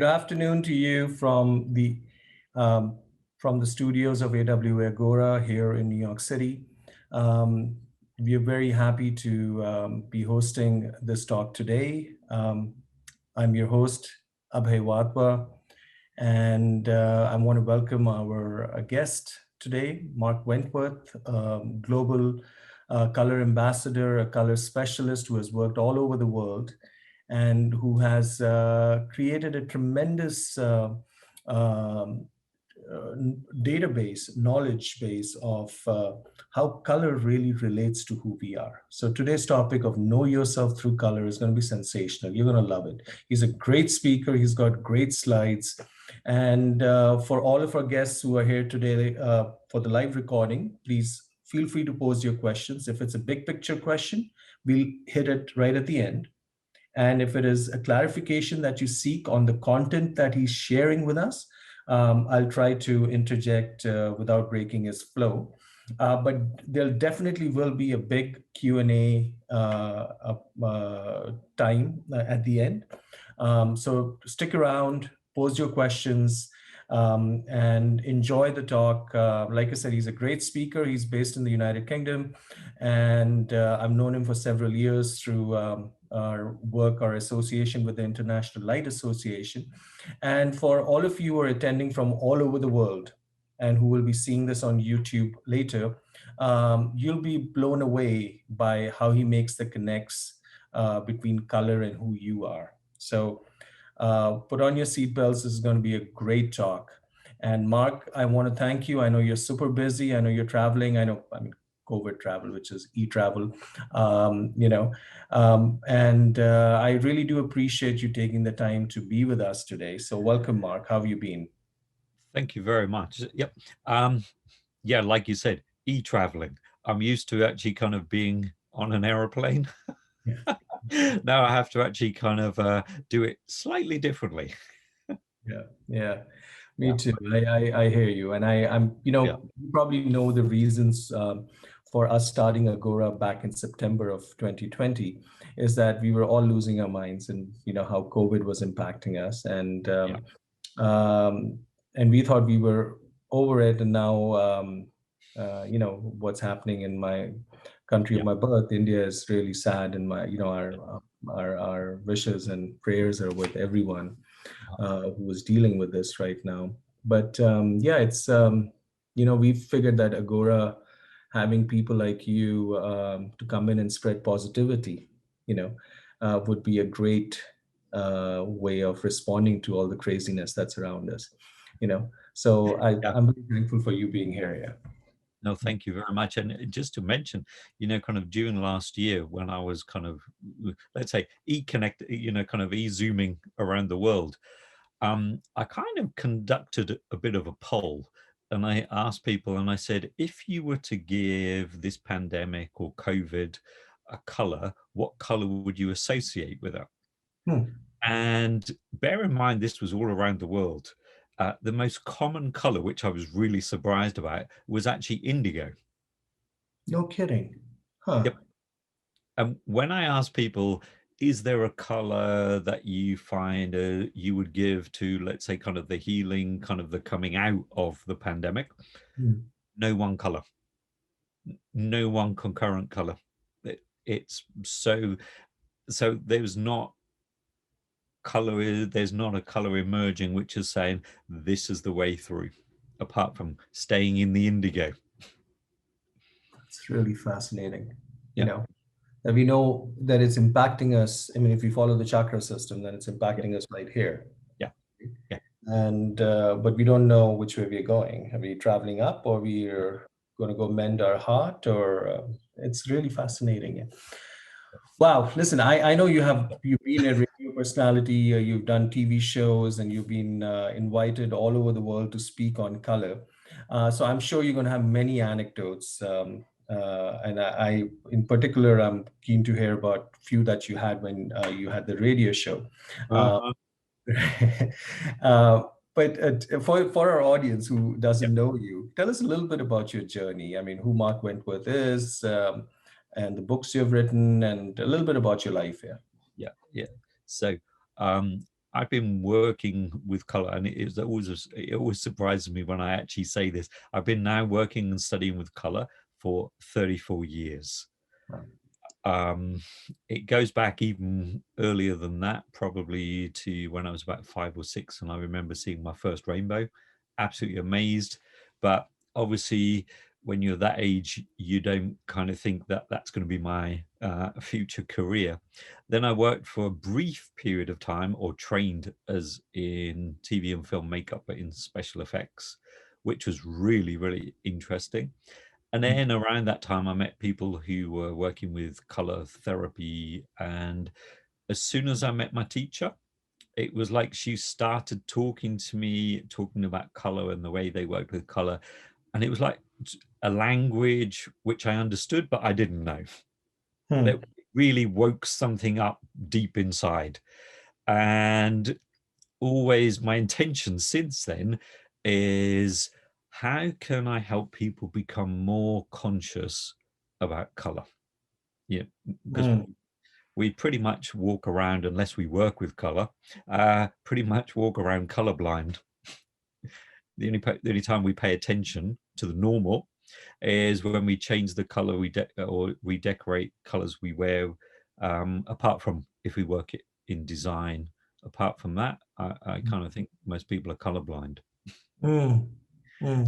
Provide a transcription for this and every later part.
Good afternoon to you um, from the studios of AW Agora here in New York City. We are very happy to be hosting this talk today. I'm your host, Abhay Wadhwa, and I want to welcome our guest today, Mark Wentworth, global color ambassador, a color specialist who has worked all over the world and who has created a tremendous database, knowledge base of how color really relates to who we are. So today's topic of know yourself through color is going to be sensational. You're going to love it. He's a great speaker. He's got great slides. And for all of our guests who are here today for the live recording, please feel free to pose your questions. If it's a big picture question, we'll hit it right at the end. And if it is a clarification that you seek on the content that he's sharing with us, I'll try to interject without breaking his flow. But there definitely will be a big Q&A time at the end. So stick around, pose your questions, and enjoy the talk. Like I said, he's a great speaker. He's based in the United Kingdom, and I've known him for several years through our work, our association with the International Light Association. And for all of you who are attending from all over the world and who will be seeing this on YouTube later, you'll be blown away by how he makes the connects between color and who you are. So put on your seatbelts. This is going to be a great talk. And Mark, I want to thank you. I know you're super busy. I know you're traveling. I mean, COVID travel, which is e-travel, and I really do appreciate you taking the time to be with us today. So welcome, Mark. How have you been? Thank you very much. Yep. Yeah, like you said, e-traveling. I'm used to actually kind of being on an aeroplane. Yeah. Now I have to actually kind of do it slightly differently. Yeah. Me too. I hear you. And I'm, Yeah. you probably know the reasons for us starting Agora back in September of 2020 is that we were all losing our minds and, how COVID was impacting us. And we thought we were over it. And now, what's happening in my country of my birth, India, is really sad. And our wishes and prayers are with everyone who is dealing with this right now. But it's, we've figured that Agora, having people like you to come in and spread positivity, would be a great way of responding to all the craziness that's around us, So Yeah. I'm very thankful for you being here. Yeah. No, thank you very much. And just to mention, kind of during last year when I was kind of, let's say, e-connect, kind of e-zooming around the world, I kind of conducted a bit of a poll, and I asked people, and I said, if you were to give this pandemic or COVID a color, what color would you associate with it? Hmm. And bear in mind, this was all around the world. The most common color, which I was really surprised about, was actually indigo. No kidding. Huh. Yep. And when I asked people, is there a color that you find you would give to, let's say, kind of the healing, kind of the coming out of the pandemic? Hmm. No one color, no one concurrent color. It's so there's not there's not a color emerging which is saying this is the way through, apart from staying in the indigo. It's really fascinating. Yeah. That we know that it's impacting us. I mean, if we follow the chakra system, then it's impacting us right here. Yeah. Yeah. And but we don't know which way we're going. Are we traveling up, or we're going to go mend our heart? Or it's really fascinating. Wow, listen, I know you've been a radio personality, you've done TV shows, and you've been invited all over the world to speak on color. So I'm sure you're going to have many anecdotes. And in particular, I'm keen to hear about a few that you had when you had the radio show. Uh, Uh-huh. uh, but for our audience who Yeah. doesn't know you, tell us a little bit about your journey. I mean, who Mark Wentworth is, and the books you've written, and a little bit about your life here. Yeah. Yeah. So um I've been working with color, and it always surprises me when I actually say this. I've been now working and studying with color for 34 years. It goes back even earlier than that, probably to when I was about 5 or 6, and I remember seeing my first rainbow. Absolutely amazed. But obviously, when you're that age, you don't kind of think that that's going to be my future career. Then I worked for a brief period of time, or trained as in TV and film makeup, but in special effects, which was really, really interesting. And then around that time, I met people who were working with color therapy. And as soon as I met my teacher, it was like she started talking to me, talking about color and the way they worked with color. And it was like a language which I understood, but I didn't know. That really woke something up deep inside. And always my intention since then is, how can I help people become more conscious about color? Yeah, because we pretty much walk around, unless we work with color, pretty much walk around colorblind. The only time we pay attention to the normal is when we change the color we decorate colors we wear. Apart from if we work it in design, apart from that, I kind of think most people are colorblind.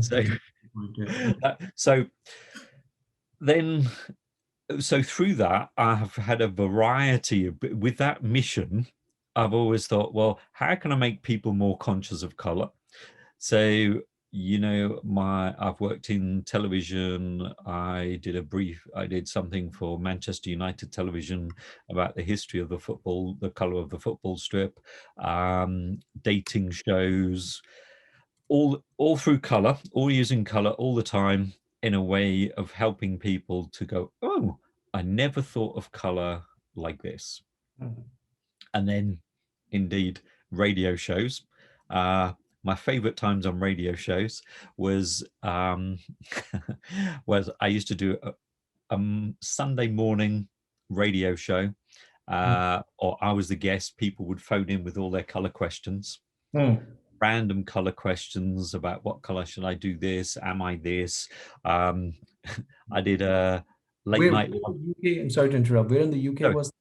So, so then, so through that, I have had a variety of, with that mission, I've always thought, well, how can I make people more conscious of color? So, I've worked in television. I did something for Manchester United television about the history of the color of the football strip, dating shows, all through color, all using color all the time, in a way of helping people to go, oh, I never thought of color like this. And then indeed radio shows. My favorite times on radio shows was was I used to do a Sunday morning radio show, or I was the guest. People would phone in with all their color questions, random color questions about what color should I do this? Am I this? I did a late night. UK, I'm sorry to interrupt. Where in the UK was?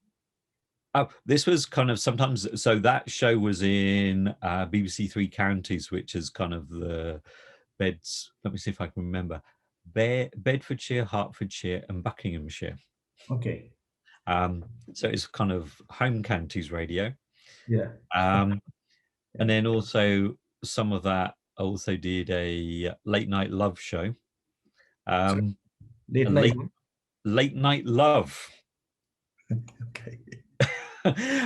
This was kind of sometimes, so that show was in BBC Three Counties, which is kind of the beds. Let me see if I can remember. Bedfordshire, Hertfordshire, and Buckinghamshire. Okay. So it's kind of home counties radio. Yeah. And then also some of that, I also did a late night love show. Late night love. Okay.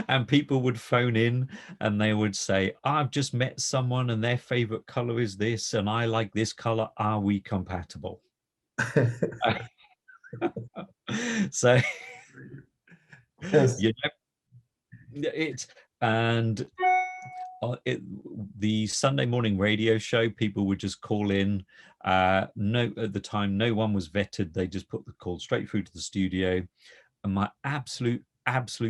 And people would phone in and they would say, I've just met someone and their favorite color is this, and I like this color. Are we compatible? So, yes. The Sunday morning radio show, people would just call in. At the time, no one was vetted. They just put the call straight through to the studio. And my absolute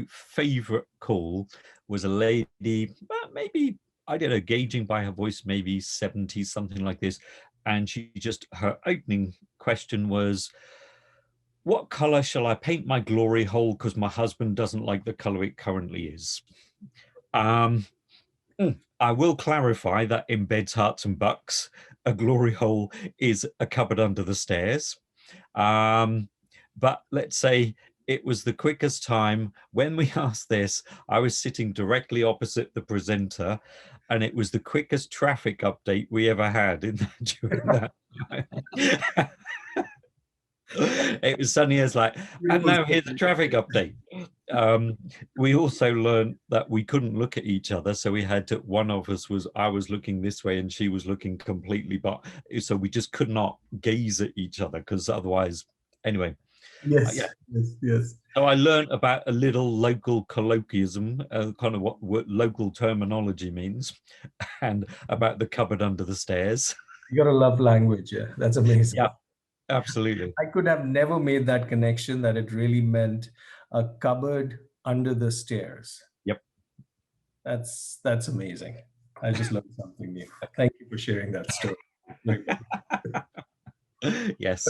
favorite call was a lady, maybe, I don't know, gauging by her voice, maybe 70, something like this. And her opening question was, what color shall I paint my glory hole? Because my husband doesn't like the color it currently is. I will clarify that in Beds, Hearts and Bucks, a glory hole is a cupboard under the stairs. But let's say it was the quickest time. When we asked this, I was sitting directly opposite the presenter, and it was the quickest traffic update we ever had during that time. It was suddenly as like, and now here's the traffic update. We also learned that we couldn't look at each other, so we had to. I was looking this way and she was looking completely, but so we just could not gaze at each other, because otherwise, anyway. Yes. So I learned about a little local colloquialism, kind of what local terminology means, and about the cupboard under the stairs. You gotta love language. Yeah, that's amazing. Yeah, absolutely. I could have never made that connection, that it really meant a cupboard under the stairs. Yep. That's amazing. I just learned something new. Thank you for sharing that story. Very Yes.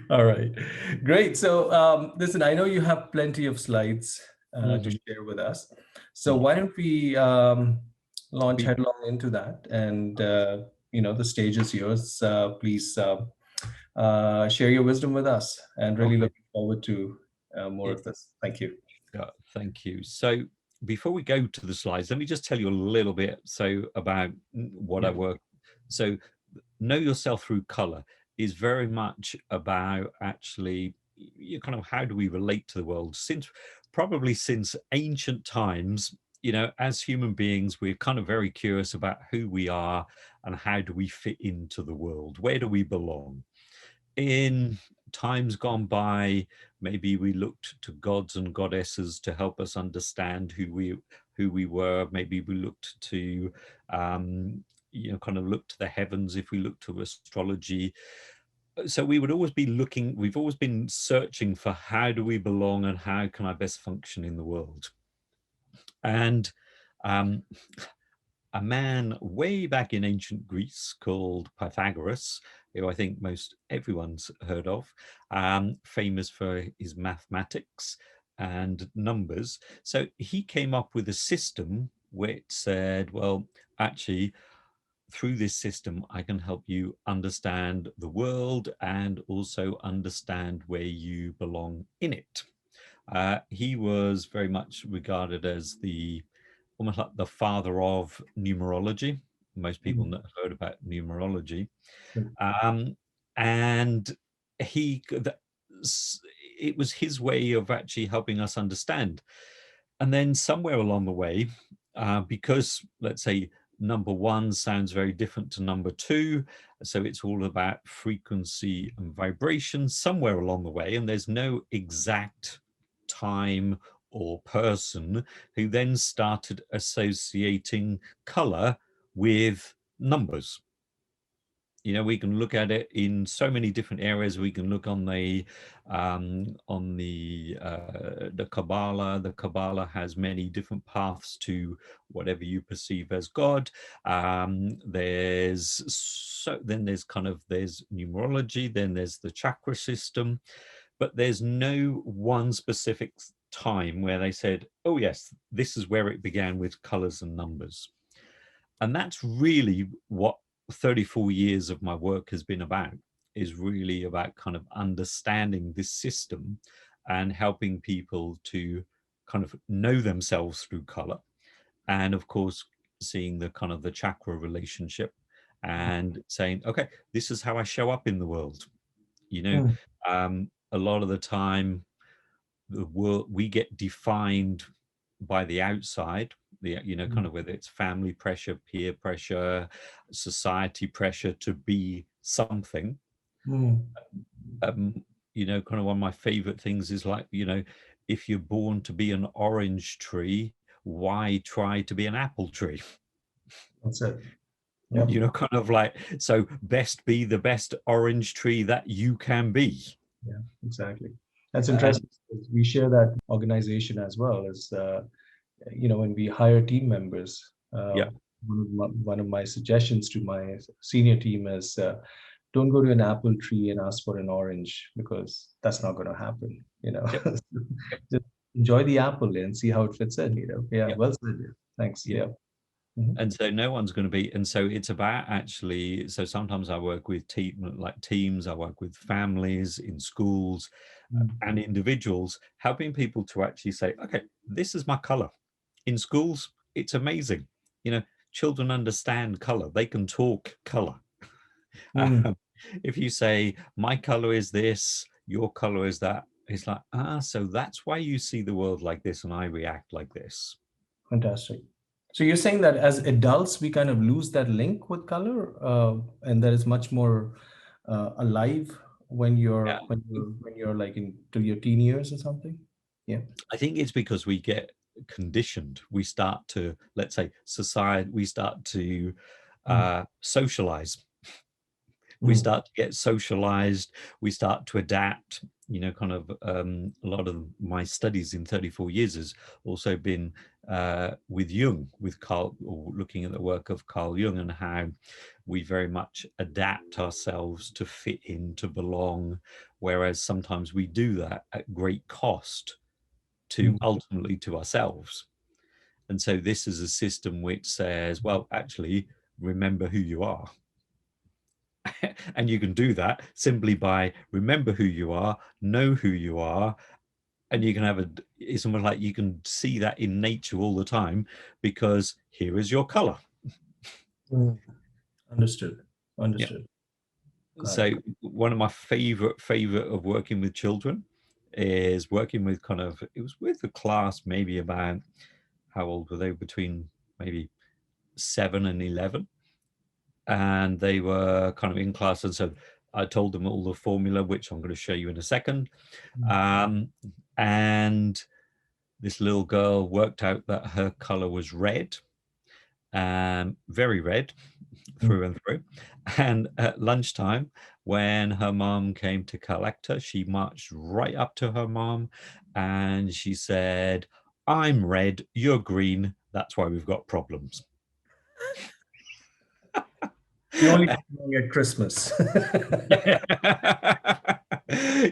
All right, great. So, listen, I know you have plenty of slides to Mhm. share with us. So, Mm. why don't we launch We headlong into that? And the stage is yours. Please share your wisdom with us. And really okay. looking forward to more Yeah, of this. Thank you. thank you. So before we go to the slides, let me just tell you a little bit about what I Yeah. work. So know yourself through color is very much about actually you kind of how do we relate to the world since ancient times. As human beings, we're kind of very curious about who we are and how do we fit into the world, where do we belong. In times gone by, maybe we looked to gods and goddesses to help us understand who we were. Maybe we looked to kind of look to the heavens if we look to astrology. So we've always been searching for how do we belong and how can I best function in the world. And um, a man way back in ancient Greece called Pythagoras, who I think most everyone's heard of, famous for his mathematics and numbers. So he came up with a system which said, well, actually, through this system, I can help you understand the world and also understand where you belong in it. He was very much regarded as almost like the father of numerology. Most people Mhm. have heard about numerology. Sure. Um, and he, it was his way of actually helping us understand. And then somewhere along the way, because let's say number one sounds very different to number two, so it's all about frequency and vibration somewhere along the way, and there's no exact time or person who then started associating color with numbers. We can look at it in so many different areas. We can look on the Kabbalah. The Kabbalah has many different paths to whatever you perceive as God. There's numerology. Then there's the chakra system, but there's no one specific time where they said, "Oh yes, this is where it began with colors and numbers." And that's really what 34 years of my work has been about, is really about kind of understanding this system and helping people to kind of know themselves through color, and of course seeing the kind of the chakra relationship and saying, okay, this is how I show up in the world. you know Mm. a lot of the time the world, we get defined by the outside, kind Mm. of whether it's family pressure, peer pressure, society pressure to be something. Mm. Kind of one of my favorite things is like, if you're born to be an orange tree, why try to be an apple tree? That's it. Yep. Kind of like, so best be the best orange tree that you can be. Yeah, exactly. That's And interesting. We share that organization as well as, when we hire team members. yeah, One of my suggestions to my senior team is don't go to an apple tree and ask for an orange because that's not going to happen. yep, yep, Just enjoy the apple and see how it fits in. Yeah, yep, well said. Thanks. yeah. Yeah. Mhm. And so no one's going to be, and so it's about actually, so sometimes I work with teams, I work with families in schools Mm. and individuals, helping people to actually say, okay, this is my color. In schools, it's amazing. you know Children understand color, they can talk color. Mm. um, if you say my color is this, your color is that, it's like, so that's why you see the world like this and I react like this. Fantastic. So you're saying that as adults, we kind of lose that link with color, and that is much more alive when Yeah, you're like into your teen years or something. Yeah. I think it's because we get conditioned. We start to, let's say, society, we start to Mm. socialize. We Mm. start to get socialized. We start to adapt. kind of a lot of my studies in 34 years has also been with Jung, with Carl, or looking at the work of Carl Jung, and how we very much adapt ourselves to fit in, to belong, whereas sometimes we do that at great cost to Mm. ultimately to ourselves. And so this is a system which says, well, actually, remember who you are. And you can do that simply by remember who you are, know who you are, and you can have it's almost like you can see that in nature all the time, because here is your color. Mm. Understood. Yeah. Understood. Got So it. one of my favorite of working with children is working with it was with a class maybe about, how old were they, between maybe 7 and 11, and they were kind of in class, and so I told them all the formula, which I'm going to show you in a second. Mm. And this little girl worked out that her color was red, very red Mm. through and through. And at lunchtime, when her mom came to collect her, she marched right up to her mom and she said, "I'm red, you're green. That's why we've got problems." The only thing at Christmas.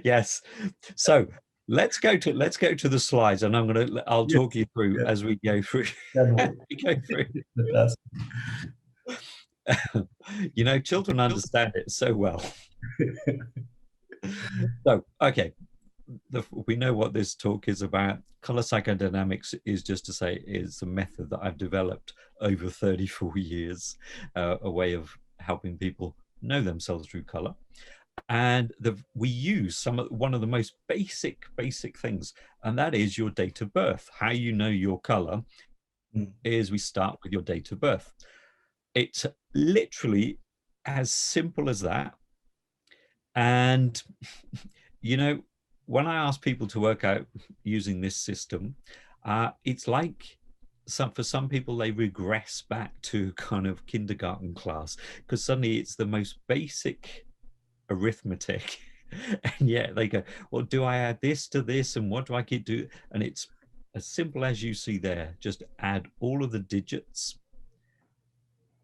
Yes. So let's go to the slides, and I'll Yes, talk you through yes, as we go through. that As would. we go through. Fantastic. Children understand it so well. So, okay, we know what this talk is about. Color psychodynamics is, just to say, is a method that I've developed over 34 years, a way of helping people know themselves through color. And we use one of the most basic things, and that is your date of birth. How you know your color Mm. is we start with your date of birth. It's literally as simple as that. And when I ask people to work out using this system, it's like for some people they regress back to kind of kindergarten class, because suddenly it's the most basic arithmetic. And yet they go, well, do I add this to this, and what do I keep doing? And it's as simple as you see there. Just add all of the digits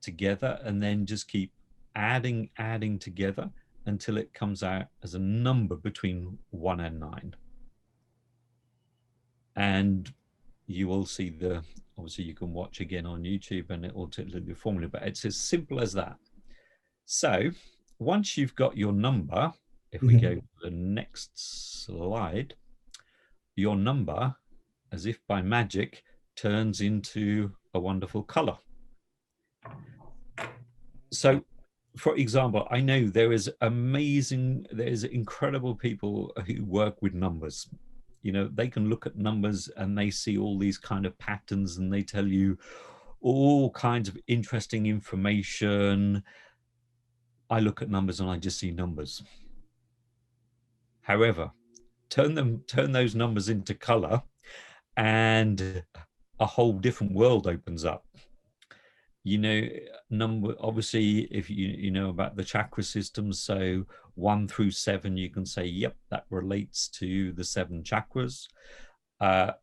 together, and then just keep adding together until it comes out as a number between 1 and 9. And you will see obviously you can watch again on YouTube and it will tell you the formula, but it's as simple as that. So once you've got your number, if we go Mhm. to the next slide, your number, as if by magic, turns into a wonderful color. So, for example, I know there's incredible people who work with numbers. They can look at numbers and they see all these kind of patterns, and they tell you all kinds of interesting information. I look at numbers and I just see numbers. However, turn those numbers into color, and a whole different world opens up. you know Number, obviously, if you know about the chakra system, so 1 through 7, you can say, yep, that relates to the 7 chakras.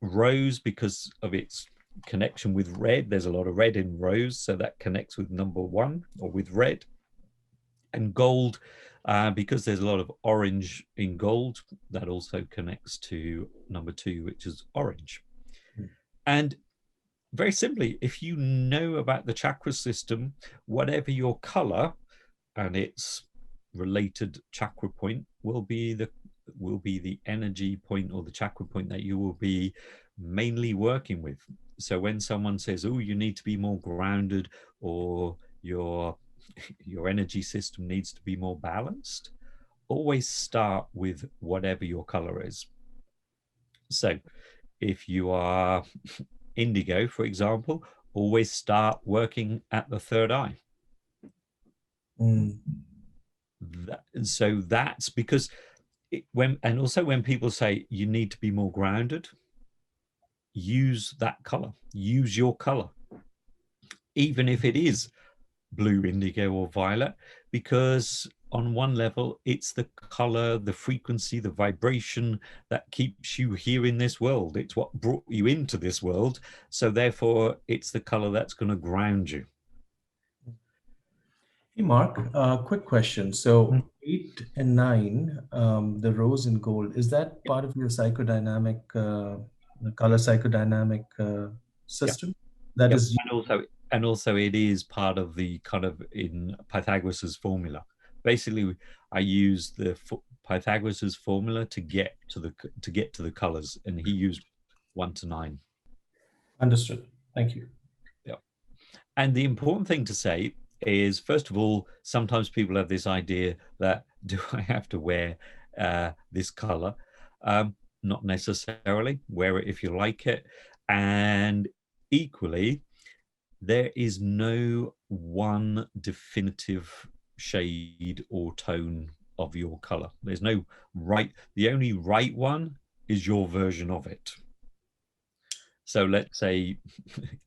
Rose, because of its connection with red, there's a lot of red in rose, so that connects with number 1, or with red. And gold, because there's a lot of orange in gold, that also connects to number 2, which is orange. And very simply, if you know about the chakra system, whatever your color and its related chakra point will be the energy point, or the chakra point, that you will be mainly working with. So when someone says, oh, you need to be more grounded, or your energy system needs to be more balanced, always start with whatever your color is. So if you are indigo, for example, always start working at the third eye. Mm. So that's because and also when people say you need to be more grounded, use that color, use your color, even if it is blue, indigo, or violet, because on one level, it's the color, the frequency, the vibration that keeps you here in this world. It's what brought you into this world. So therefore, it's the color that's going to ground you. Hey, Mark, quick question. So 8 and 9, the rose and gold, is that part of your psychodynamic, the color psychodynamic Yeah. system? That Yep. is, And also it is part of the kind of in Pythagoras's formula. Basically, I use the Pythagoras's formula to get to the colors, and he used 1 to 9. understood. Thank you. Yeah. And the important thing to say is, first of all, sometimes people have this idea that, do I have to wear this color? Not necessarily. Wear it if you like it. And equally, there is no one definitive shade or tone of your color. There's no right. The only right one is your version of it. So let's say,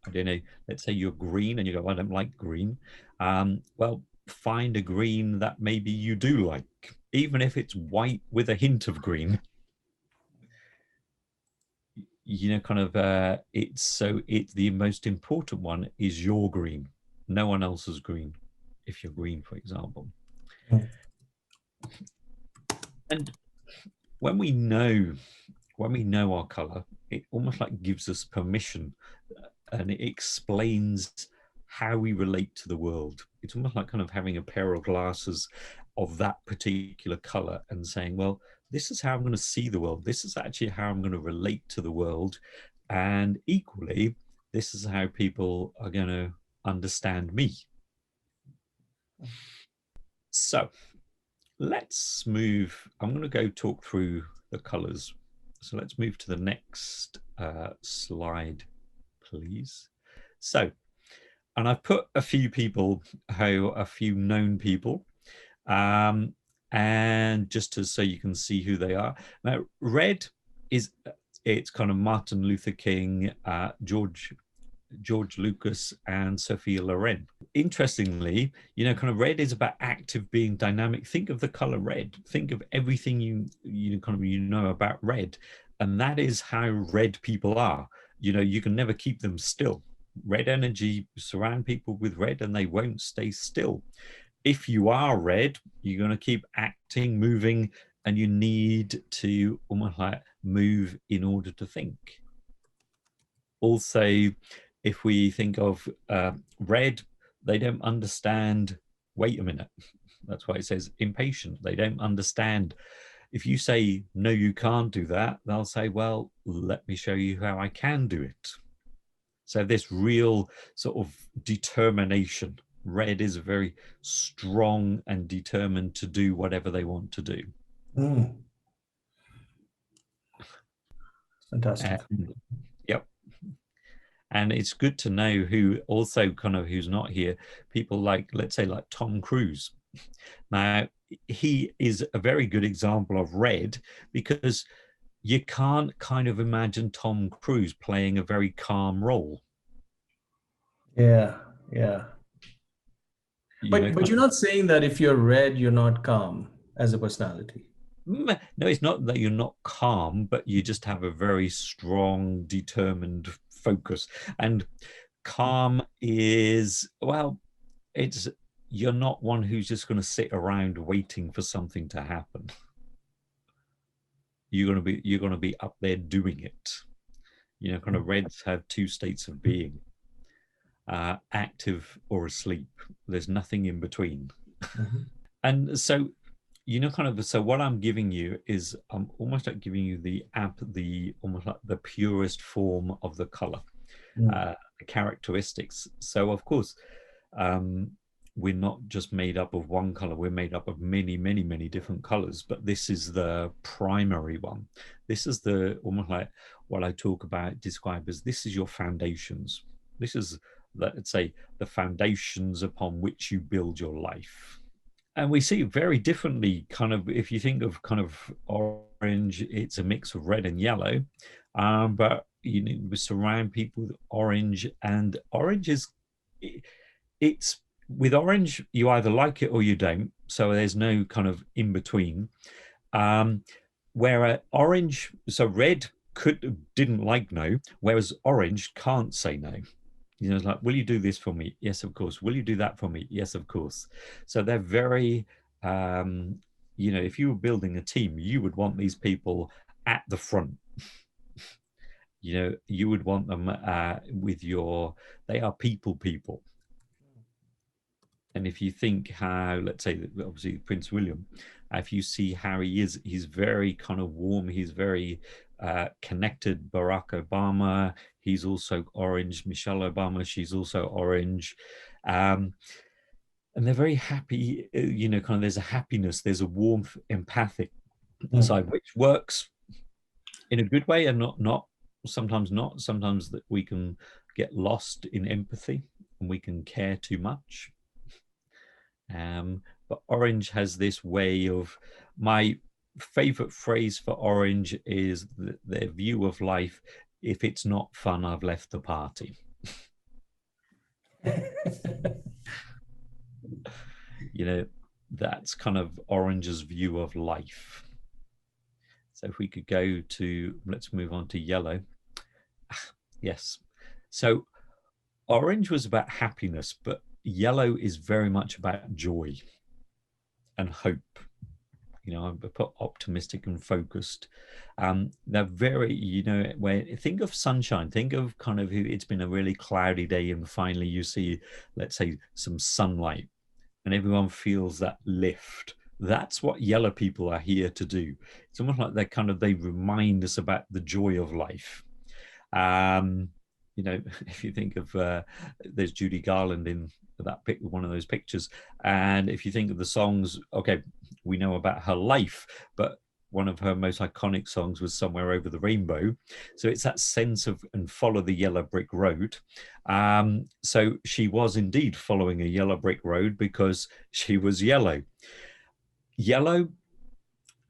I don't know, let's say you're green and you go, I don't like green. Well, find a green that maybe you do like, even if it's white with a hint of green. Kind of, it's the most important one is your green, no one else's green, if you're green, for example. Mm. And when we know our color, it almost like gives us permission, and it explains how we relate to the world. It's almost like kind of having a pair of glasses of that particular color and saying, well, this is how I'm going to see the world. This is actually how I'm going to relate to the world. And equally, this is how people are going to understand me. So let's move. I'm going to go talk through the colors. So let's move to the next slide, please. So, and I've put a few people, a few known people, and so you can see who they are. Now, red it's kind of Martin Luther King, George Lucas, and Sophia Loren. Interestingly, kind of red is about active, being dynamic. Think of the color red. Think of everything you know about red, and that is how red people are. You can never keep them still. Red energy, surround people with red and they won't stay still. If you are red, you're going to keep acting, moving, and you need to almost like move in order to think. Also, if we think of red, they don't understand, wait a minute. That's why it says impatient. They don't understand. If you say, no, you can't do that, they'll say, well, let me show you how I can do it. So this real sort of determination. Red is very strong and determined to do whatever they want to do. Mm. Fantastic. Yep. And it's good to know who also kind of who's not here. People like, let's say, like Tom Cruise. Now, he is a very good example of red, because you can't kind of imagine Tom Cruise playing a very calm role. Yeah, yeah. But you're not saying that if you're red, you're not calm as a personality. No, it's not that you're not calm, but you just have a very strong, determined focus. And calm is, well, you're not one who's just going to sit around waiting for something to happen. You're going to be up there doing it. Kind of reds have two states of being, active or asleep. There's nothing in between. Mm-hmm. And so, kind of, so what I'm giving you is I'm almost like giving you the almost like the purest form of the color, the characteristics. So of course, we're not just made up of one color, we're made up of many, many, many different colors, but this is the primary one. This is the almost like what I talk about, describe as, this is your foundations. This is, let's say, the foundations upon which you build your life. And we see it very differently, kind of, if you think of kind of orange, it's a mix of red and yellow, but we surround people with orange, and orange is, it's, with orange, you either like it or you don't. So there's no kind of in between. Um, where orange, so red didn't like no, whereas orange can't say no. You know, it's like, will you do this for me? Yes, of course. Will you do that for me? Yes, of course. So they're very, um, you know, if you were building a team, you would want these people at the front. You know, you would want them with your, they are people. And if you think how, let's say, obviously Prince William, if you see how he is, he's very kind of warm. He's very connected. Barack Obama, he's also orange. Michelle Obama, she's also orange. Um, and they're very happy, you know, kind of there's a happiness, there's a warmth, empathic side, which works in a good way and not sometimes not. Sometimes that we can get lost in empathy and we can care too much. But orange has this way of, my favorite phrase for orange is their view of life: if it's not fun, I've left the party. You know, that's kind of orange's view of life. So if we could go to, let's move on to yellow. Yes. So orange was about happiness, but yellow is very much about joy and hope. You know, I put optimistic and focused. They're very, you know, where think of sunshine, think of kind of it's been a really cloudy day and finally you see, let's say, some sunlight and everyone feels that lift. That's what yellow people are here to do. It's almost like they remind us about the joy of life. Um, you know, if you think of there's Judy Garland in that one of those pictures, and if you think of the songs, okay, we know about her life, but one of her most iconic songs was Somewhere Over the Rainbow. So it's that sense of and follow the yellow brick road. So she was indeed following a yellow brick road because she was yellow. Yellow,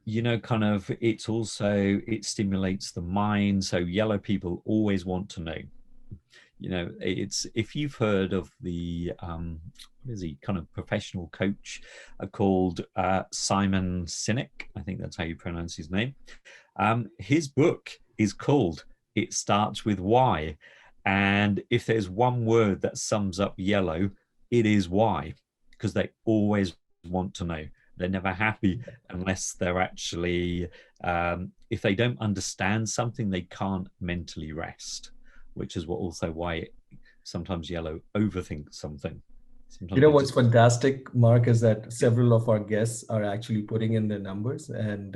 you know, kind of, it's also, it stimulates the mind. So yellow people always want to know. You know, it's, if you've heard of the what is he, kind of professional coach called Simon Sinek, I think that's how you pronounce his name. His book is called It Starts With Why. And if there's one word that sums up yellow, it is why, because they always want to know. They're never happy unless they're actually, if they don't understand something, they can't mentally rest, which is what also why sometimes yellow overthinks something. You Sometimes know they what's just, fantastic, Mark, is that several of our guests are actually putting in their numbers, and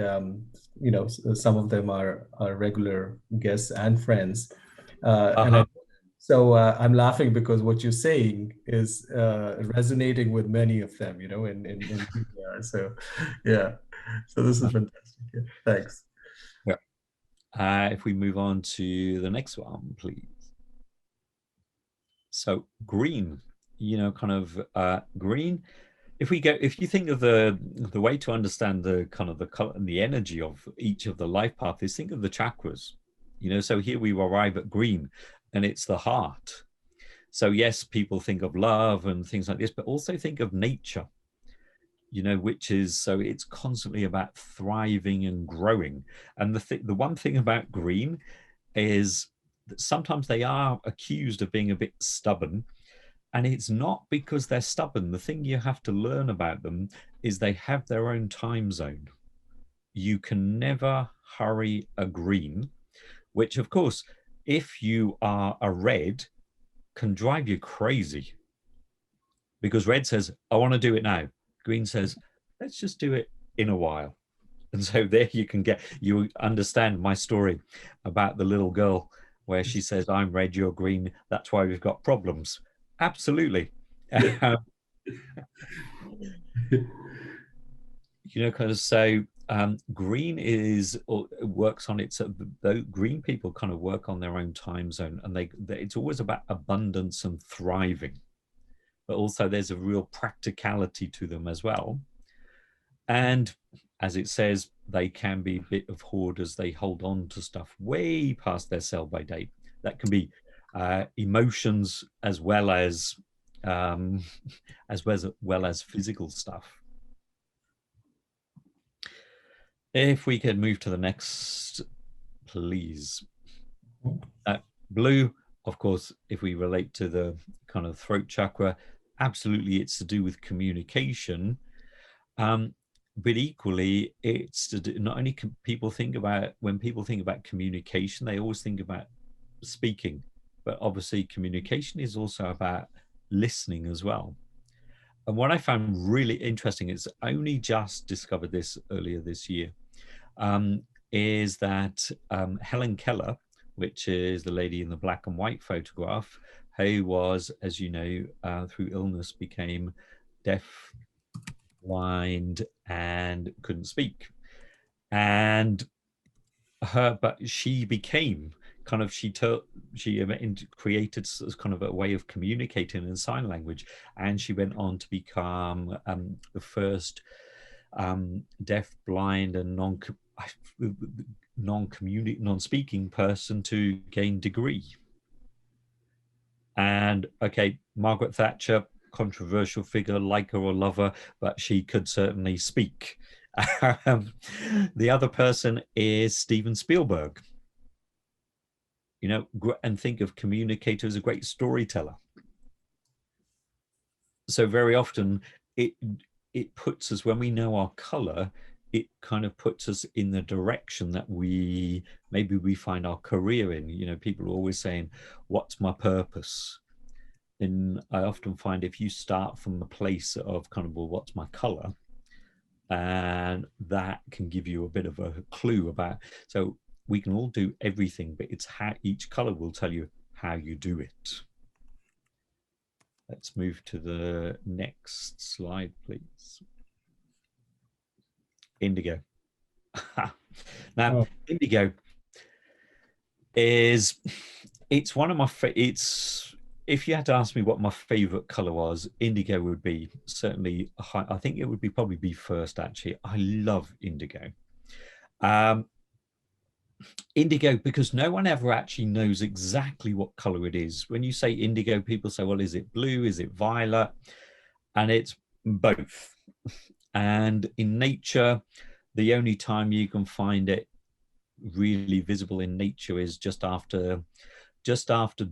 you know, some of them are regular guests and friends, and uh-huh. I'm laughing because what you're saying is resonating with many of them, you know, in who they are. So, yeah, so this is fantastic. Yeah, thanks. Yeah. If we move on to the next one, please. So green, you know, kind of green. If you think of the way to understand the kind of the color and the energy of each of the life paths, is think of the chakras. You know, so here we arrive at green, and it's the heart. So yes, people think of love and things like this, but also think of nature. You know, which is, so it's constantly about thriving and growing. And the one thing about green is that sometimes they are accused of being a bit stubborn, and it's not because they're stubborn. The thing you have to learn about them is they have their own time zone. You can never hurry a green, which of course, if you are a red, can drive you crazy, because red says, I want to do it now. Green says, let's just do it in a while. And so there you understand my story about the little girl where she says, I'm red, you're green. That's why we've got problems. Absolutely. You know, kind of, so green is, or works on its, the green people kind of work on their own time zone, and it's always about abundance and thriving, but also there's a real practicality to them as well. And as it says, they can be a bit of hoarders. They hold on to stuff way past their sell by date. That can be emotions um, as well as physical stuff. If we could move to the next, please. Blue, of course, if we relate to the kind of throat chakra, absolutely it's to do with communication. But equally, it's to do, not only can people think about, when people think about communication, they always think about speaking, but obviously communication is also about listening as well. And what I found really interesting is only just discovered this earlier this year, is that Helen Keller, which is the lady in the black and white photograph, who was, as you know, through illness became deaf, blind, and couldn't speak. And but she became kind of, she created kind of a way of communicating in sign language, and she went on to become the first deaf, blind, and non-speaking person to gain degree. And okay, Margaret Thatcher, controversial figure, like her or love her, but she could certainly speak. The other person is Steven Spielberg. You know, and think of communicator as a great storyteller. So very often it puts us, when we know our color, it kind of puts us in the direction that we find our career in. You know, people are always saying, what's my purpose? And I often find if you start from the place of kind of, well, what's my color? And that can give you a bit of a clue about, so we can all do everything, but it's how each color will tell you how you do it. Let's move to the next slide, please. Indigo. Now, Indigo is, it's one of my it's, if you had to ask me what my favorite color was, indigo would be certainly high. I think it would be probably be first, actually. I love indigo. Indigo, because no one ever actually knows exactly what color it is. When you say indigo, people say, well, is it blue? Is it violet? And it's both. And in nature, the only time you can find it really visible in nature is just after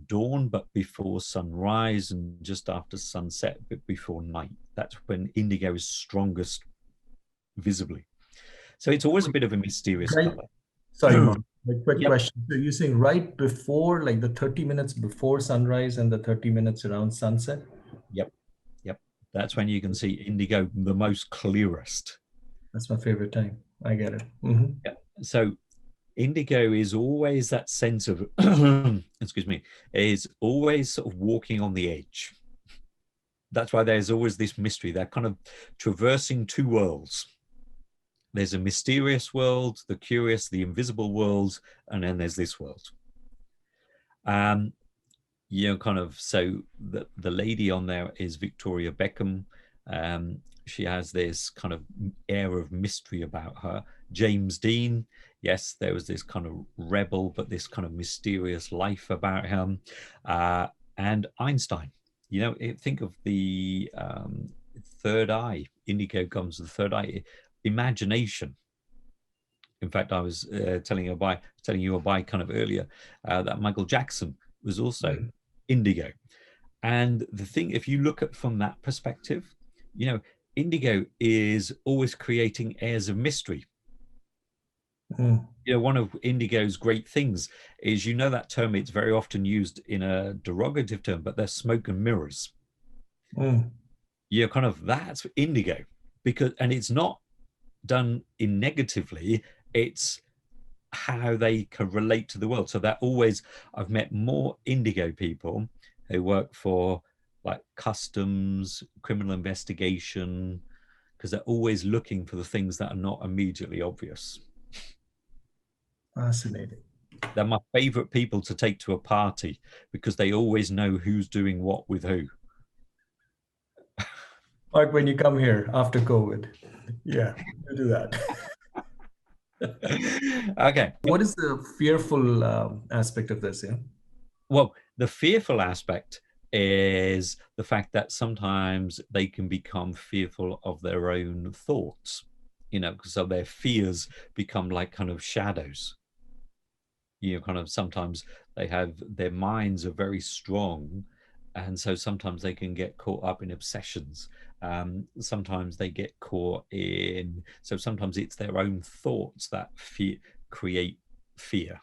dawn, but before sunrise, and just after sunset, but before night. That's when indigo is strongest visibly. So it's always a bit of a mysterious color. Sorry, Mark. A quick question. So you're saying right before, like the 30 minutes before sunrise and the 30 minutes around sunset? Yep. That's when you can see indigo the most clearest. That's my favorite time. I get it. Mm-hmm. Yeah. So indigo is always that sense of, excuse me, is always sort of walking on the edge. That's why there's always this mystery. They're kind of traversing two worlds. There's a mysterious world, the curious, the invisible world, and then there's this world. You know, kind of, so the lady on there is Victoria Beckham. She has this kind of air of mystery about her. James Dean, yes, there was this kind of rebel, but this kind of mysterious life about him. And Einstein, you know, think of the third eye. Indigo comes to the third eye. Imagination. In fact, I was telling you about kind of earlier that Michael Jackson was also indigo. And the thing, if you look at from that perspective, you know, indigo is always creating airs of mystery. You know, one of indigo's great things is, you know, that term, it's very often used in a derogative term, but they're smoke and mirrors. You know, kind of, that's indigo, because, and it's not done in negatively, it's how they can relate to the world. So that always, I've met more indigo people who work for like customs, criminal investigation, because they're always looking for the things that are not immediately obvious. Fascinating. They're my favorite people to take to a party, because they always know who's doing what with who. Like when you come here after COVID. Yeah, you do that. Okay. What is the fearful aspect of this? Yeah. Well, the fearful aspect is the fact that sometimes they can become fearful of their own thoughts. so their fears become like kind of shadows. Kind of sometimes they have, their minds are very strong, and so sometimes they can get caught up in obsessions. Sometimes they get caught in, so sometimes it's their own thoughts that create fear.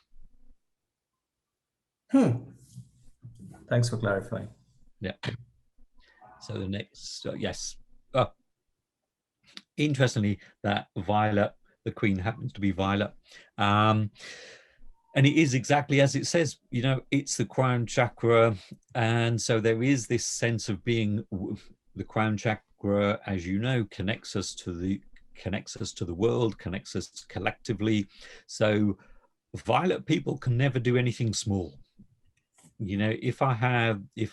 Thanks for clarifying. Yeah. So the next, yes. Oh, interestingly, that Violet, the queen, happens to be Violet. And it is exactly as it says, it's the crown chakra. And so there is this sense of being, the crown chakra, as you know, connects us to the world, connects us collectively. So Violet people can never do anything small. If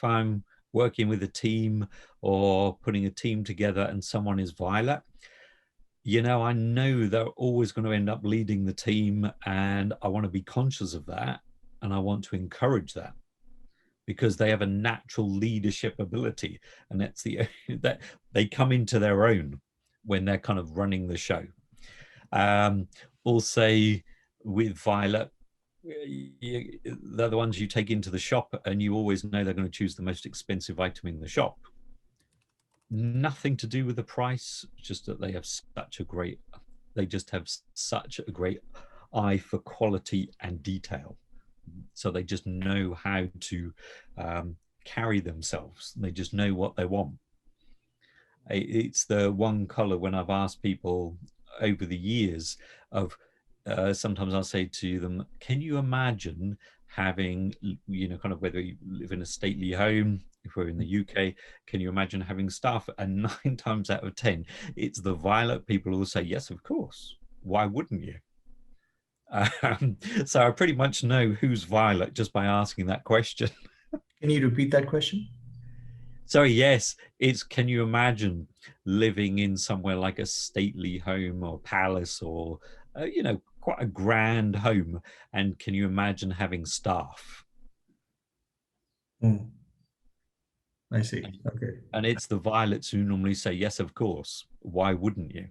I'm working with a team or putting a team together and someone is Violet, I know they're always going to end up leading the team, and I want to be conscious of that, and I want to encourage that, because they have a natural leadership ability, and that's that they come into their own when they're kind of running the show. Also with Violet, they're the ones you take into the shop, and you always know they're going to choose the most expensive item in the shop. Nothing to do with the price, just that they have such a great eye for quality and detail. So they just know how to carry themselves. They just know what they want. It's the one color, when I've asked people over the years of, sometimes I'll say to them, can you imagine having, kind of, whether you live in a stately home, if we're in the UK, can you imagine having staff? And 9 times out of 10, it's the Violet people who will say, yes, of course. Why wouldn't you? So I pretty much know who's Violet just by asking that question. Can you repeat that question? Sorry, yes, it's, can you imagine living in somewhere like a stately home or palace, or, quite a grand home, and can you imagine having staff? I see. Okay. And it's the Violets who normally say, yes, of course. Why wouldn't you?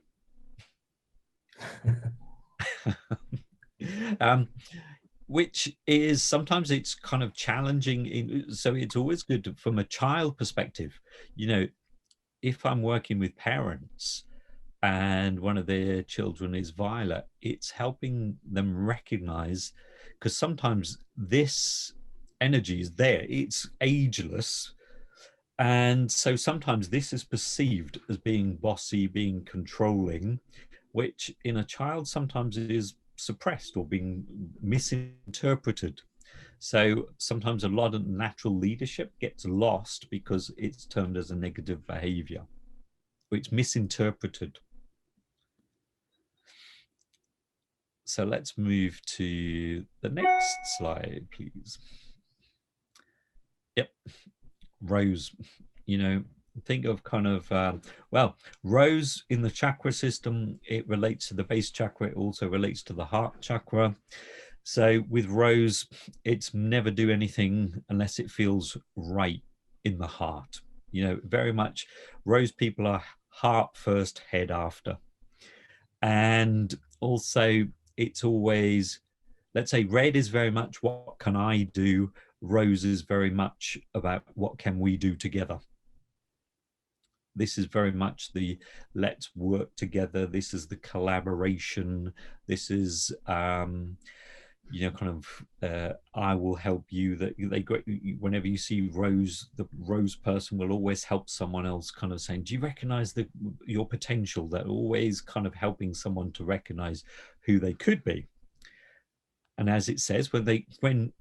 Which is, sometimes it's kind of challenging. So it's always good from a child perspective. If I'm working with parents and one of their children is Violet, it's helping them recognize, because sometimes this energy is there, it's ageless. And so sometimes this is perceived as being bossy, being controlling, which in a child sometimes is suppressed or being misinterpreted. So sometimes a lot of natural leadership gets lost because it's termed as a negative behavior, or it's misinterpreted. So let's move to the next slide, please. Yep, Rose. Think of kind of, Rose in the chakra system, it relates to the base chakra. It also relates to the heart chakra. So with Rose, it's never do anything unless it feels right in the heart. Very much Rose people are heart first, head after. And also it's always, let's say red is very much what can I do? Rose is very much about what can we do together? This is very much the let's work together. This is the collaboration. This is, I will help you. That whenever you see Rose, the Rose person will always help someone else, kind of saying, do you recognize your potential? That always kind of helping someone to recognize who they could be. And as it says, when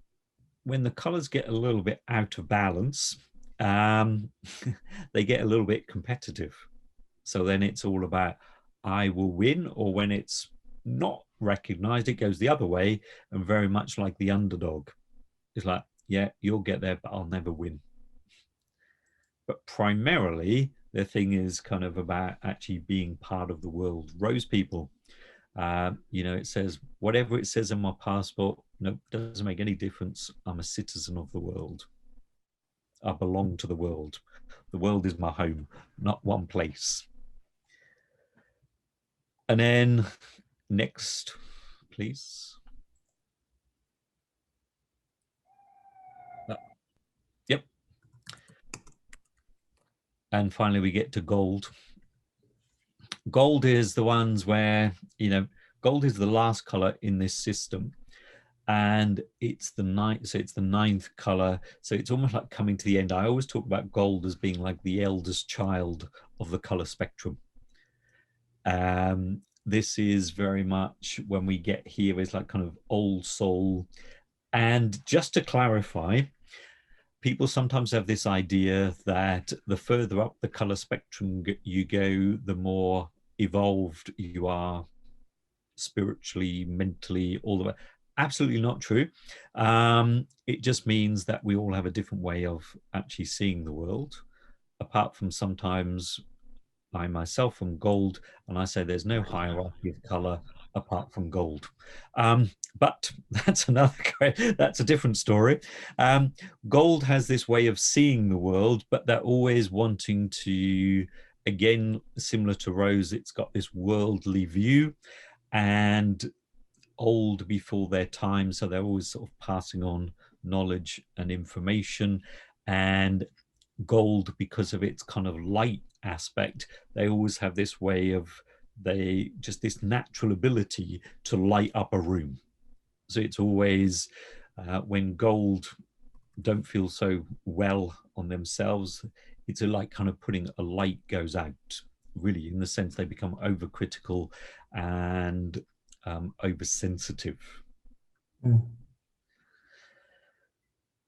the colors get a little bit out of balance, they get a little bit competitive. So then it's all about I will win, or when it's not recognized, it goes the other way, and very much like the underdog. It's like, yeah, you'll get there, but I'll never win. But primarily, the thing is kind of about actually being part of the world. Rose people, it says, whatever it says in my passport, no, doesn't make any difference. I'm a citizen of the world. I belong to the world. The world is my home, not one place. And then next, please. Yep. And finally, we get to gold. Gold is the ones where, gold is the last color in this system. And it's the ninth, so it's the ninth color. So it's almost like coming to the end. I always talk about gold as being like the eldest child of the color spectrum. This is very much when we get here is like kind of old soul. And just to clarify, people sometimes have this idea that the further up the color spectrum you go, the more evolved you are spiritually, mentally, all the way. Absolutely not true. It just means that we all have a different way of actually seeing the world, apart from sometimes I myself am gold, and I say there's no hierarchy of color apart from gold. But that's that's a different story. Gold has this way of seeing the world, but they're always wanting to, again, similar to rose, it's got this worldly view and old before their time. So they're always sort of passing on knowledge and information. And gold, because of its kind of light aspect, they always have this way of this natural ability to light up a room. So it's always when gold don't feel so well on themselves, it's like kind of putting a light goes out, really, in the sense they become overcritical and oversensitive. Mm.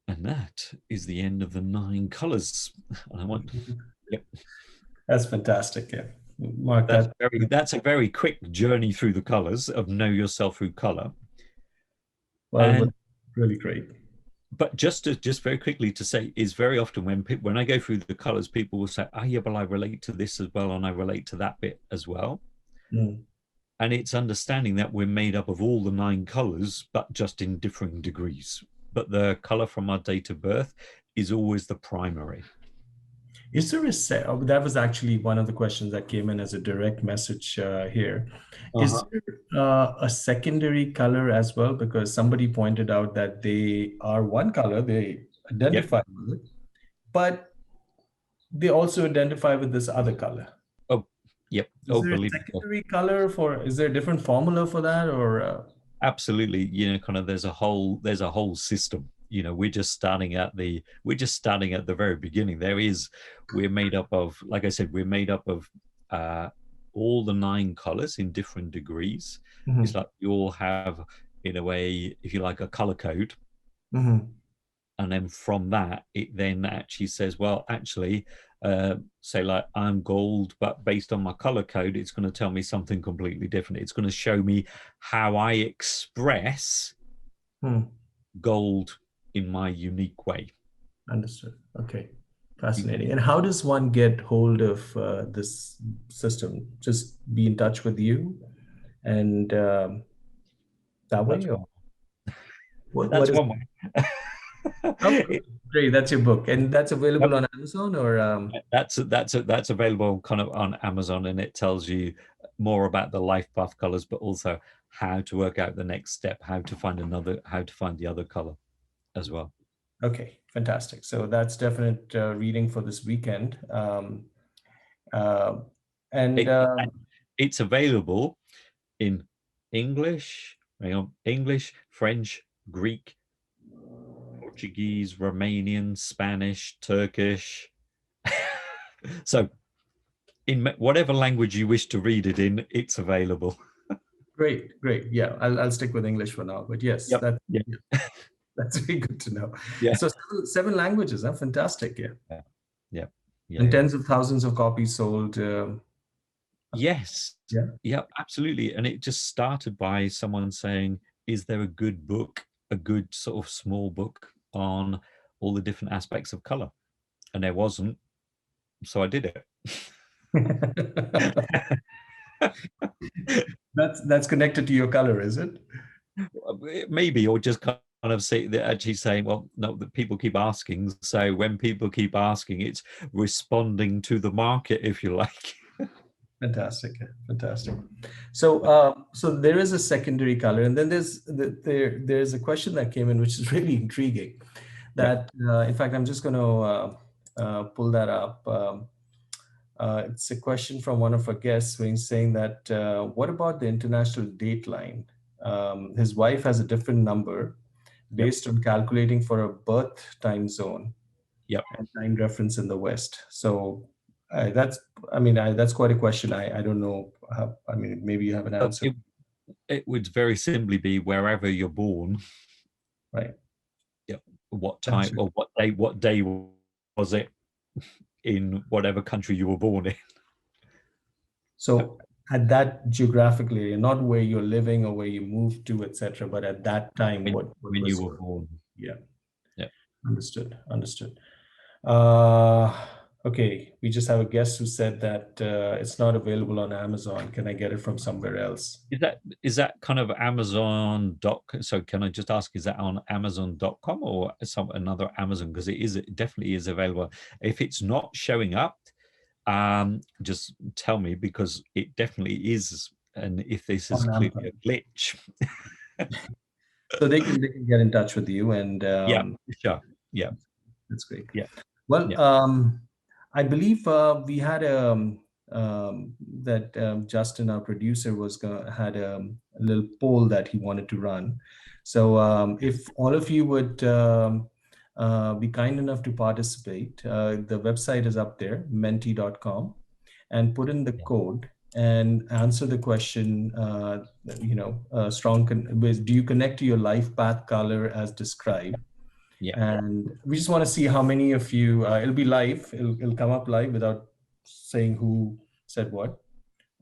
And that is the end of the 9 colors. And I want, yep. That's fantastic. Yeah, Mark, that's a very quick journey through the colors of know yourself through color. Well, really great. But just very quickly to say is very often when I go through the colors, people will say, "Oh yeah, well I relate to this as well, and I relate to that bit as well." Mm. And it's understanding that we're made up of all the 9 colors, but just in differing degrees. But the color from our date of birth is always the primary. Is there that was actually one of the questions that came in as a direct message here. Is there a secondary color as well? Because somebody pointed out that they are one color, they identify with it, but they also identify with this other color. Oh, yep. Is there a secondary color is there a different formula for that, or? Absolutely. Kind of there's a whole system. We're just starting at the very beginning. We're made up of, like I said, we're made up of all the 9 colors in different degrees. Mm-hmm. It's like you all have, in a way, if you like, a color code. Mm-hmm. And then from that, it then actually says, well, actually, say like I'm gold, but based on my color code, it's going to tell me something completely different. It's going to show me how I express gold in my unique way. Understood. Okay. Fascinating. And how does one get hold of this system? Just be in touch with you and that way? That's one way. Okay, great. That's your book, and that's available on Amazon, or that's available kind of on Amazon, and it tells you more about the life path colors, but also how to work out the next step, how to find the other color as well. Okay, fantastic. So that's definite reading for this weekend. It's available in English, French, Greek, Portuguese, Romanian, Spanish, Turkish. So in whatever language you wish to read it in, it's available. Great. Yeah, I'll stick with English for now. But yes, that's very good to know. Yeah. So 7 languages, huh? Fantastic. Yeah. And tens of thousands of copies sold. Yes. Yeah, absolutely. And it just started by someone saying, is there a good book, a good sort of small book on all the different aspects of color? And there wasn't. So I did it. That's connected to your color, is it? Maybe, or just kind of actually saying, well, no, that people keep asking. So when people keep asking, it's responding to the market, if you like. Fantastic, fantastic. So, so there is a secondary color, and then there's a question that came in, which is really intriguing. Yep. That, in fact, I'm just going to pull that up. It's a question from one of our guests, saying that, what about the international date line? His wife has a different number Yep. based on calculating for a birth time zone Yep. and time reference in the West. So that's, that's quite a question. I don't know. Maybe you have an answer. It would very simply be wherever you're born. Right. Yep. What time or what day was it in whatever country you were born in? So at that geographical area, not where you're living or where you moved to, etc., but at that time, what when was you were born. Yeah. Yeah. Understood. Okay, we just have a guest who said that it's not available on Amazon. Can I get it from somewhere else? Is that kind of Amazon doc? So can I just ask, is that on Amazon.com or another Amazon? Because it definitely is available. If it's not showing up, just tell me, because it definitely is. And if this is On clearly Amazon. a glitch. So they can get in touch with you, and Yeah, sure. Yeah. that's great. Yeah. Well, Yeah. I believe we had that Justin, our producer, had a little poll that he wanted to run. So if all of you would be kind enough to participate, the website is up there, menti.com, and put in the code and answer the question, do you connect to your life path color as described? Yeah. And we just want to see how many of you, it'll be live, it'll come up live without saying who said what.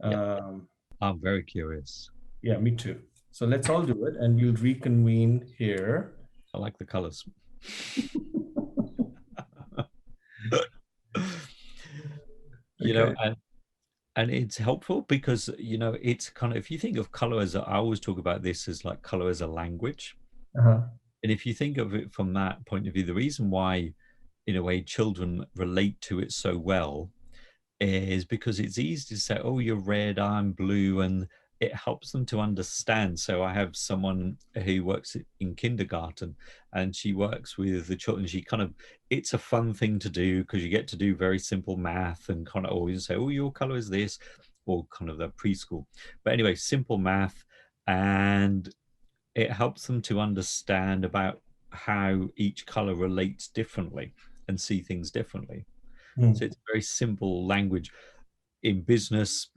Yeah. I'm very curious. Yeah, me too. So let's all do it, and we'll reconvene here. I like the colors. Okay. And it's helpful because, it's kind of, if you think of color as, I always talk about this as like color as a language. Uh-huh. And if you think of it from that point of view, the reason why, in a way, children relate to it so well is because it's easy to say, oh, you're red, I'm blue, and it helps them to understand. So I have someone who works in kindergarten, and she works with the children. It's a fun thing to do because you get to do very simple math and kind of always say, oh, your color is this, or kind of the preschool. But anyway, simple math, and it helps them to understand about how each color relates differently and see things differently. So it's very simple language. In business,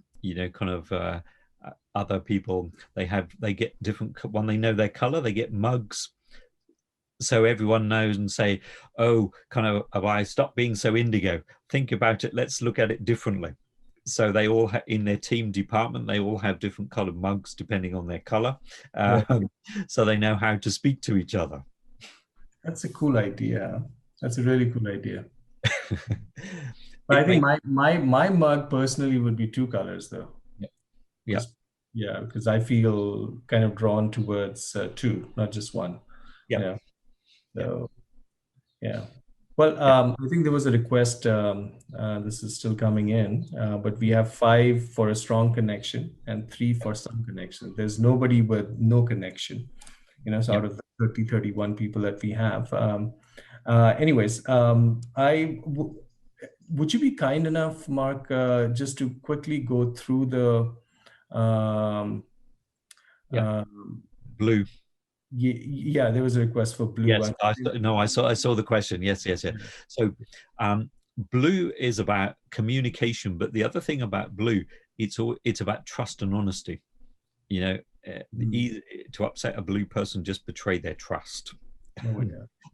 other people, they get different, when they know their color, they get mugs. So everyone knows and say, oh, kind of, have I stopped being so indigo? Think about it. Let's look at it differently. So they all in their team department, they all have different colored mugs depending on their color. So they know how to speak to each other. That's a cool idea. That's a really cool idea. But I think my mug personally would be two colors though. Yeah. Yeah, because I feel kind of drawn towards two, not just one. Yeah. So, yeah. Well, I think there was a request. This is still coming in, but we have 5 for a strong connection and 3 for some connection. There's nobody with no connection, so out of the 31 people that we have. Anyways, would you be kind enough, Mark, just to quickly go through the blue? Yeah, there was a request for blue. Yes, I saw the question. Yes. So, blue is about communication, but the other thing about blue, it's about trust and honesty. To upset a blue person, just betray their trust.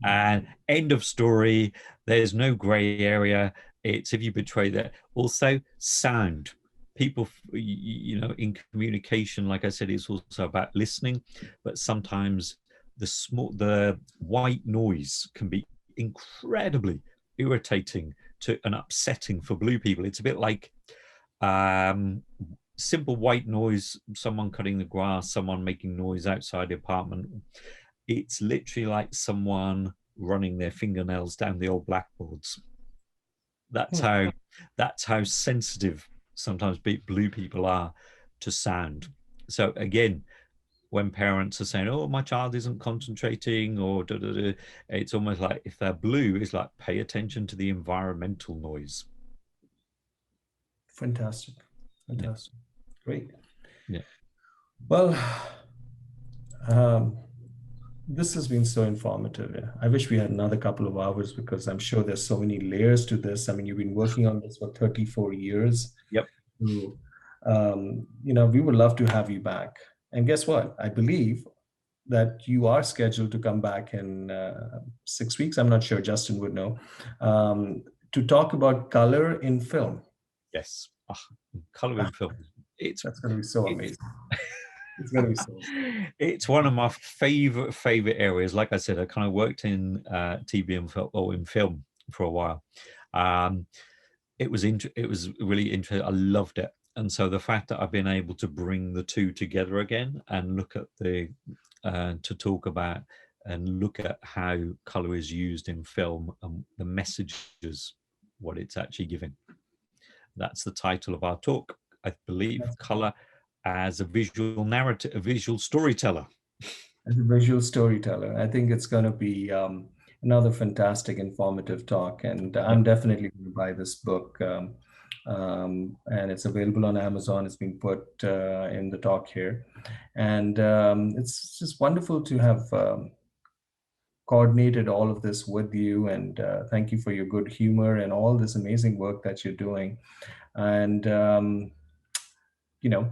And end of story. There's no gray area. It's if you betray that. Also, sound. People, in communication, like I said, it's also about listening, but sometimes the white noise can be incredibly irritating and upsetting for blue people. It's a bit like simple white noise, someone cutting the grass, someone making noise outside the apartment. It's literally like someone running their fingernails down the old blackboards. That's how sensitive sometimes blue people are to sound. So again, when parents are saying, "Oh, my child isn't concentrating," or da, da, da, it's almost like if they're blue, it's like pay attention to the environmental noise. Fantastic. Yeah, Fantastic. Great. yeah, Well, um, this has been so informative. Yeah. I wish we had another couple of hours because I'm sure there's so many layers to this. I mean, you've been working on this for 34 years. yep, So, we would love to have you back. And guess what? I believe that you are scheduled to come back in 6 weeks. I'm not sure. Justin would know. To talk about color in film. yes. Oh, coloring film. It's That's going to be so it's amazing. It's going to be so. it's one of my favorite areas. Like I said, I kind of worked in TV and film, or in film for a while. Um, it was really interesting. I loved it, and so the fact that I've been able to bring the two together again and look at the to talk about and look at how color is used in film and the messages, what it's actually giving. That's the title of our talk, I believe. That's Color as a visual narrative, a visual storyteller. as a visual storyteller. I think it's going to be another fantastic, informative talk, and Yep. I'm definitely going to buy this book. And it's available on Amazon. It's been put in the talk here, and it's just wonderful to have coordinated all of this with you. And thank you for your good humor and all this amazing work that you're doing. And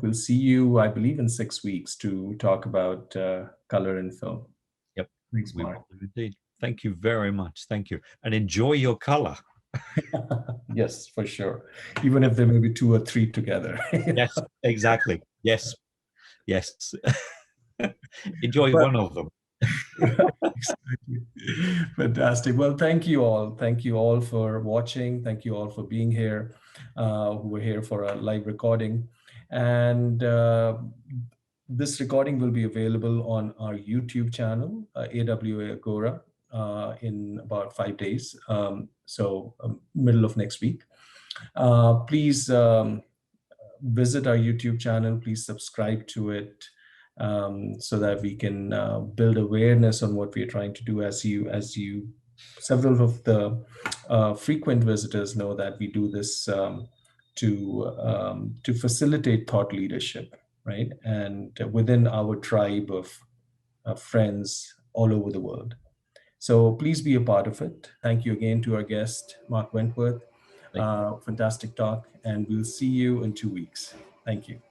we'll see you, I believe, in 6 weeks to talk about color in film. Yep. Thanks, We Mark. will indeed. Thank you very much. Thank you. And enjoy your color. Yes, for sure. Even if there may be two or three together. Yes, exactly. Yes, yes. Enjoy But one of them. exactly. Fantastic. Well, thank you all. Thank you all for watching. Thank you all for being here, who are here for a live recording. And this recording will be available on our YouTube channel, AWA Agora, in about 5 days. Middle of next week. Please visit our YouTube channel. Please subscribe to it, so that we can build awareness on what we are trying to do. Several of the frequent visitors know that we do this to facilitate thought leadership, right? And within our tribe of friends all over the world. So please be a part of it. Thank you again to our guest, Mark Wentworth. Thank you. Fantastic talk, and we'll see you in 2 weeks. Thank you.